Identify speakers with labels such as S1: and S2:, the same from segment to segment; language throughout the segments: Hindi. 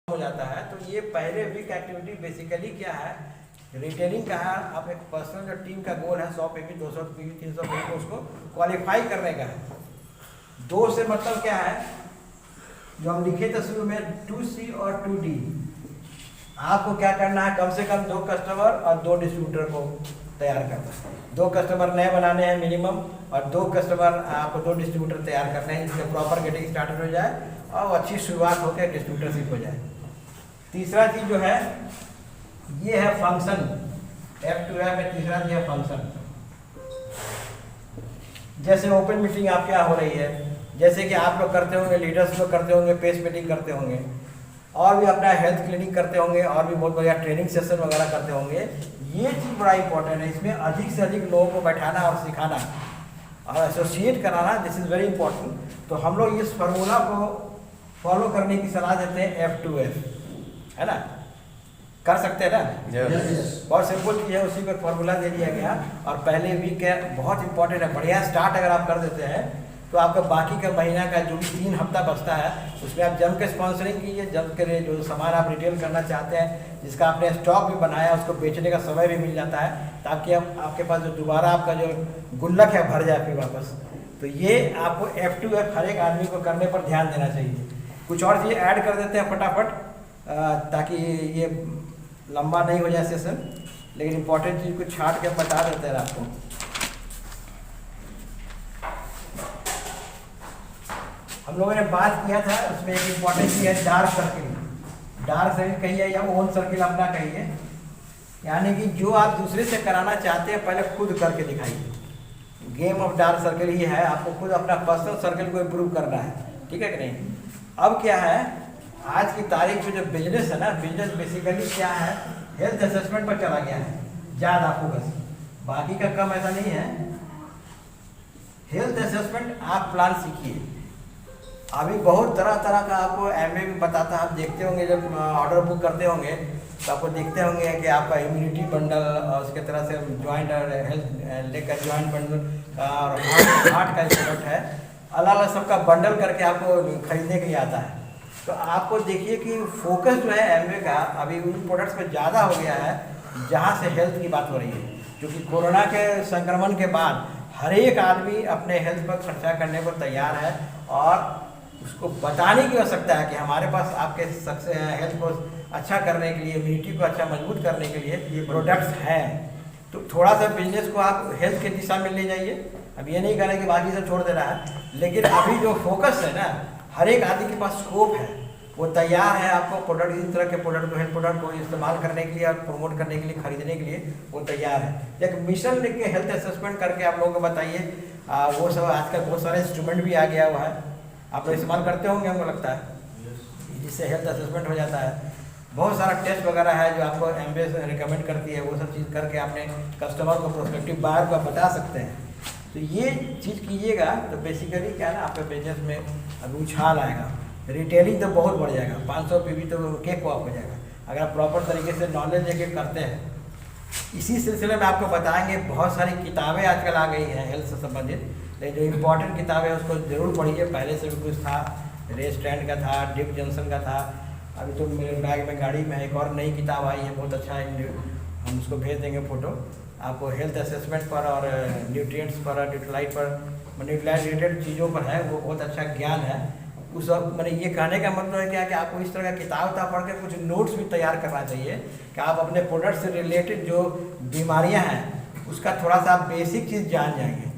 S1: हो जाता है। तो ये पहले वीक एक्टिविटी बेसिकली क्या है, रिटेलिंग का है। आप एक पर्सनल जो टीम का गोल है 100 पीवी 200 पीवी 300 पीवी को उसको क्वालिफाई करने का है। 2 से मतलब क्या है, जो हम लिखे थे शुरू में 2C और 2D। आपको क्या करना है, कम से कम 2 कस्टमर और 2 डिस्ट्रीब्यूटर को तैयार करना है। 2 कस्टमर नए बनाने हैं मिनिमम, और 2 कस्टमर आपको 2 डिस्ट्रीब्यूटर तैयार करने हैं जिससे प्रॉपर गेटिंग स्टार्टेड हो जाए और अच्छी शुरुआत होकर डिस्ट्रीब्यूटरशिप हो जाए। तीसरा चीज जो है ये है फंक्शन। F2F में तीसरा चीज है फंक्शन। जैसे ओपन मीटिंग आपके यहाँ हो रही है, जैसे कि आप लोग करते होंगे, लीडर्स लोग करते होंगे, पेस मीटिंग करते होंगे, और भी अपना हेल्थ क्लिनिक करते होंगे, और भी बहुत बढ़िया ट्रेनिंग सेशन वगैरह करते होंगे। ये चीज़ बड़ा इंपॉर्टेंट है, इसमें अधिक से अधिक लोगों को बैठाना और सिखाना और एसोसिएट कराना, दिस इज़ वेरी इंपॉर्टेंट। तो हम लोग इस फार्मूला को फॉलो करने की सलाह देते हैं, F2F, है ना, कर सकते हैं ना। बहुत सिंपल चीज़ है, उसी पर फॉर्मूला दे दिया गया। और पहले वीक है बहुत इंपॉर्टेंट है, बढ़िया स्टार्ट अगर आप कर देते हैं तो आपका बाकी का महीना का जो भी 3 हफ्ता बचता है उसमें आप जम के स्पॉन्सरिंग कीजिए, जम के जो सामान आप रिटेल करना चाहते हैं, जिसका आपने स्टॉक भी बनाया, उसको बेचने का समय भी मिल जाता है, ताकि आपके पास जो दोबारा आपका जो गुल्लक है भर जाए फिर वापस। तो ये आपको F2F हर एक आदमी को करने पर ध्यान देना चाहिए। कुछ और चीज़ें ऐड कर देते हैं फटाफट, ताकि ये लंबा नहीं हो जाए सेशन, लेकिन इंपॉर्टेंट चीज़ को छाट के बता देते हैं आपको। हम लोगों ने बात किया था, उसमें एक इम्पॉर्टेंट चीज़ है डार्क सर्किल। डार्क सर्किल कहिए या ओन सर्किल अपना कहिए, यानी कि जो आप दूसरे से कराना चाहते हैं पहले खुद करके दिखाइए। गेम ऑफ डार्क सर्किल ही है, आपको खुद अपना पर्सनल सर्किल को इम्प्रूव करना है, ठीक है कि नहीं। अब क्या है, आज की तारीख में जो बिजनेस है ना, बिजनेस बेसिकली क्या है, हेल्थ असेसमेंट पर चला गया है ज़्यादा फोकस, बाकी का कम ऐसा नहीं है। हेल्थ असेसमेंट आप प्लान सीखिए। अभी बहुत तरह तरह का आपको MA भी बताता है, आप देखते होंगे जब ऑर्डर बुक करते होंगे तो आपको देखते होंगे कि आपका इम्यूनिटी बंडल और उसके तरह से ज्वाइंट और हेल्थ लेकर ज्वाइंट बंडल और हार्ट का प्रोडक्ट है, अलग अलग सबका बंडल करके आपको खरीदने के लिए आता है। तो आपको देखिए कि फोकस जो है MA का अभी उन प्रोडक्ट्स पर ज़्यादा हो गया है जहाँ से हेल्थ की बात हो रही है, क्योंकि कोरोना के संक्रमण के बाद हर एक आदमी अपने हेल्थ पर खर्चा करने को तैयार है, और उसको बताने की आवश्यकता है कि हमारे पास आपके हेल्थ को अच्छा करने के लिए, इम्यूनिटी को अच्छा मजबूत करने के लिए ये प्रोडक्ट्स हैं। तो थोड़ा सा बिजनेस को आप हेल्थ के दिशा में ले जाइए। अब ये नहीं करें कि बाकी सब छोड़ देना है, लेकिन अभी जो फोकस है ना, हर एक आदमी के पास स्कोप है, वो तैयार है आपको प्रोडक्ट, इस तरह के प्रोडक्ट को, हेल्थ प्रोडक्ट को इस्तेमाल करने के लिए और प्रमोट करने के लिए, खरीदने के लिए वो तैयार है। एक मिशन लिख के हेल्थ असेसमेंट करके आप लोगों को बताइए। वो सब आजकल बहुत सारे इंस्ट्रूमेंट भी आ गया हुआ है, आप लोग इस्तेमाल करते होंगे हमको लगता है, जिससे हेल्थ असेसमेंट हो जाता है। बहुत सारा टेस्ट वगैरह है जो आपको MBA से रिकमेंड करती है, वो सब चीज़ करके आपने कस्टमर को, प्रोस्पेक्टिव बायर को बता सकते हैं। तो ये चीज़ कीजिएगा तो बेसिकली क्या है ना, आपके बिजनेस में अभी उछाल आएगा, रिटेलिंग तो बहुत बढ़ जाएगा, 500 PV तो केक वॉक हो जाएगा अगर आप प्रॉपर तरीके से नॉलेज लेके करते हैं। इसी सिलसिले में आपको बताएंगे, बहुत सारी किताबें आजकल आ गई हैं हेल्थ से संबंधित, लेकिन जो इम्पोर्टेंट किताब है उसको ज़रूर पढ़िए। पहले से भी कुछ था, रे स्टैंड का था, डिक जॉनसन का था, अभी तो मेरे बैग में गाड़ी में एक और नई किताब आई है, बहुत अच्छा है, हम उसको भेज देंगे फ़ोटो आपको। हेल्थ असेसमेंट पर और न्यूट्रिएंट्स पर, न्यूट्रलाइट पर, न्यूट्रलाइट रिलेटेड चीज़ों पर है, वो बहुत अच्छा ज्ञान है। उस मैंने ये कहने का मतलब है क्या कि आपको इस तरह का किताब पढ़ के कुछ नोट्स भी तैयार करना चाहिए कि आप अपने प्रोडक्ट से रिलेटेड जो बीमारियां हैं उसका थोड़ा सा आप बेसिक चीज़ जान जाएंगे,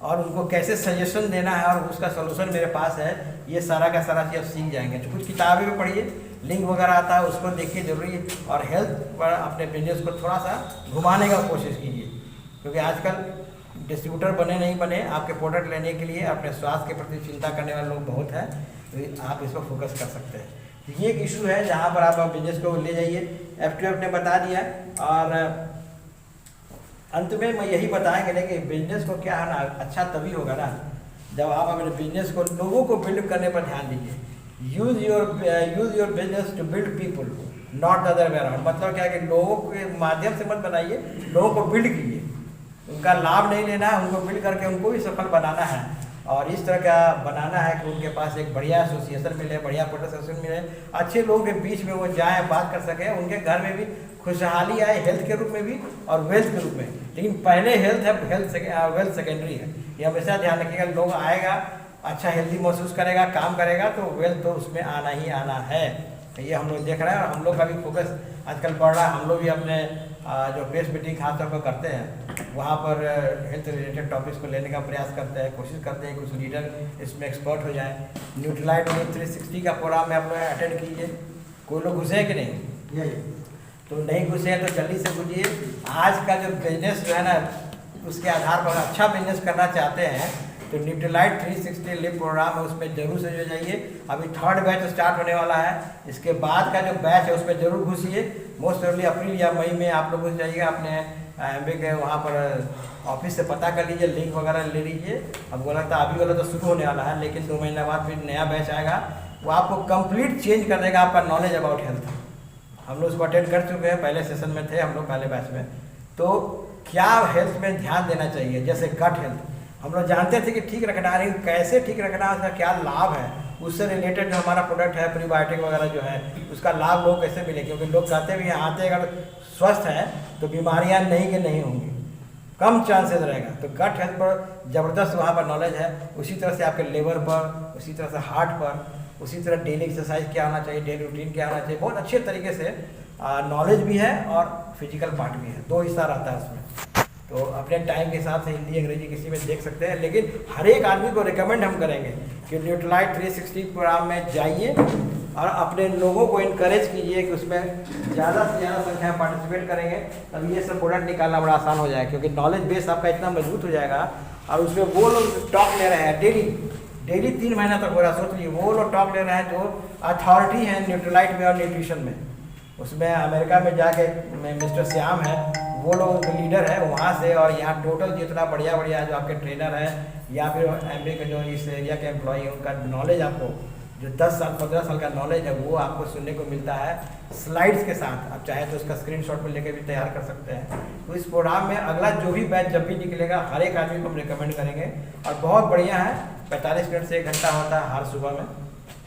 S1: और उनको कैसे सजेशन देना है और उसका सोल्यूशन मेरे पास है, ये सारा का सारा चीज़ सीख जाएंगे। तो कुछ किताबें भी पढ़िए, लिंक वगैरह आता है उसको देखिए जरूरी, और हेल्थ पर अपने बिजनेस को थोड़ा सा घुमाने का कोशिश कीजिए, क्योंकि आजकल डिस्ट्रीब्यूटर बने नहीं बने, आपके प्रोडक्ट लेने के लिए अपने स्वास्थ्य के प्रति चिंता करने वाले लोग बहुत हैं, तो आप इस पर फोकस कर सकते हैं। तो ये एक इशू है जहाँ पर आप बिजनेस को ले जाइए। F2F ने बता दिया, और अंत में मैं यही बताएंगे कि बिजनेस को क्या है ना, अच्छा तभी होगा ना जब आप अपने बिजनेस को, लोगों को बिल्ड करने पर ध्यान दीजिए। Use your business to build people, not the other way around. मतलब क्या है कि लोगों के माध्यम से मत बनाइए, लोगों को बिल्ड कीजिए, उनका लाभ नहीं लेना है, उनको बिल्ड करके उनको भी सफल बनाना है। और इस तरह का बनाना है कि उनके पास एक बढ़िया एसोसिएशन मिले, बढ़िया प्रोटेक्शन मिले, अच्छे लोगों के बीच में वो जाएँ, बात कर सकें, उनके घर में भी खुशहाली आए, हेल्थ के रूप में भी और वेल्थ के रूप में। लेकिन पहले हेल्थ है, वेल्थ सेकेंडरी है, ये हमेशा ध्यान रखिएगा। लोग आएगा, अच्छा हेल्दी महसूस करेगा, काम करेगा, तो वेल्थ तो उसमें आना ही आना है। ये हम लोग देख रहे हैं और हम लोग का भी फोकस आजकल बढ़ रहा है। हम लोग भी अपने जो प्रेस मीटिंग खासतौर पर करते हैं, वहाँ पर हेल्थ रिलेटेड टॉपिक्स को लेने का प्रयास करते हैं, कोशिश करते हैं कुछ लीडर इसमें एक्सपर्ट हो जाएं। न्यूट्रीलाइट 360 का प्रोग्राम में आप लोग अटेंड कीजिए। कोई लोग घुसे कि नहीं? ये तो नहीं घुसे हैं तो जल्दी से घुसिए। आज का जो बिजनेस जो है ना, उसके आधार पर अच्छा बिजनेस करना चाहते हैं तो न्यूट्रीलाइट 360 लिव प्रोग्राम है, उसमें जरूर से जो जाइए। अभी 3rd बैच स्टार्ट होने वाला है, इसके बाद का जो बैच है उसमें जरूर घुसिए। मोस्ट प्रोबेबली अप्रैल या मई में आप लोग घुस जाइएगा। अपने एमबी के वहाँ पर ऑफिस से पता कर लीजिए, लिंक वगैरह ले लीजिए। अब बोला था अभी वाला तो शुरू होने वाला है, लेकिन 2 महीने बाद फिर नया बैच आएगा, वो आपको कंप्लीट चेंज कर देगा आपका नॉलेज अबाउट हेल्थ। हम लोग उसको अटेंड कर चुके हैं, पहले सेशन में थे हम लोग, पहले बैच में। तो क्या हेल्थ में ध्यान देना चाहिए, जैसे गट हेल्थ हम लोग जानते थे कि ठीक रखना है, लेकिन कैसे ठीक रखना है, उसका क्या लाभ है, उससे रिलेटेड जो हमारा प्रोडक्ट है प्रीबायोटिक वगैरह जो है, उसका लाभ लोग कैसे मिले। क्योंकि लोग कहते भी हैं आते अगर स्वस्थ हैं तो बीमारियां नहीं कि नहीं होंगी, कम चांसेस रहेगा। तो गट हेल्थ पर ज़बरदस्त वहाँ पर नॉलेज है। उसी तरह से आपके लिवर पर, उसी तरह से हार्ट पर, उसी तरह डेली एक्सरसाइज क्या होना चाहिए, डेली रूटीन क्या होना चाहिए, बहुत अच्छे तरीके से नॉलेज भी है और फिजिकल पार्ट भी है। 2 हिस्सा रहता है उसमें। तो अपने टाइम के हिसाब से हिंदी अंग्रेजी किसी में देख सकते हैं, लेकिन हर एक आदमी को रिकमेंड हम करेंगे कि न्यूट्रीलाइट 360 प्रोग्राम में जाइए और अपने लोगों को इनकरेज कीजिए कि उसमें ज़्यादा से ज़्यादा संख्या में पार्टिसिपेट करेंगे। तब ये सब प्रोडक्ट निकालना बड़ा आसान हो जाएगा, क्योंकि नॉलेज बेस आपका इतना मजबूत हो जाएगा। और उसमें वो लोग टॉप ले रहे हैं डेली 3 महीना तक हो रहा है। सोच लीजिए वो लोग टॉप ले रहे हैं जो अथॉरिटी हैं न्यूट्रीलाइट में और न्यूट्रिशन में। उसमें अमेरिका में जाके मिस्टर श्याम है, वो लोग लीडर है वहाँ से। और यहाँ टोटल जितना बढ़िया बढ़िया जो आपके ट्रेनर हैं या फिर एमबी के जो इस एरिया के एम्प्लॉई हैं, उनका नॉलेज आपको जो 10 साल 15 साल का नॉलेज है वो आपको सुनने को मिलता है स्लाइड्स के साथ। आप चाहे तो उसका स्क्रीनशॉट पर लेकर भी तैयार कर सकते हैं। तो इस प्रोग्राम में अगला जो भी बैच जब भी निकलेगा, हर एक आदमी को हम रिकमेंड करेंगे। और बहुत बढ़िया है, 45 मिनट से 1 घंटा होता है हर सुबह में,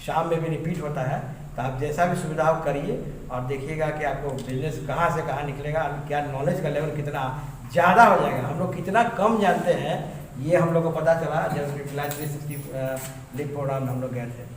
S1: शाम में भी रिपीट होता है। तो आप जैसा भी सुविधा आप करिए और देखिएगा कि आपको बिजनेस कहाँ से कहाँ निकलेगा, क्या नॉलेज का लेवल कितना ज़्यादा हो जाएगा। हम लोग कितना कम जानते हैं ये हम लोग को पता चला जब न्यूट्रीलाइट 360 लिव प्रोग्राम में हम लोग गए थे।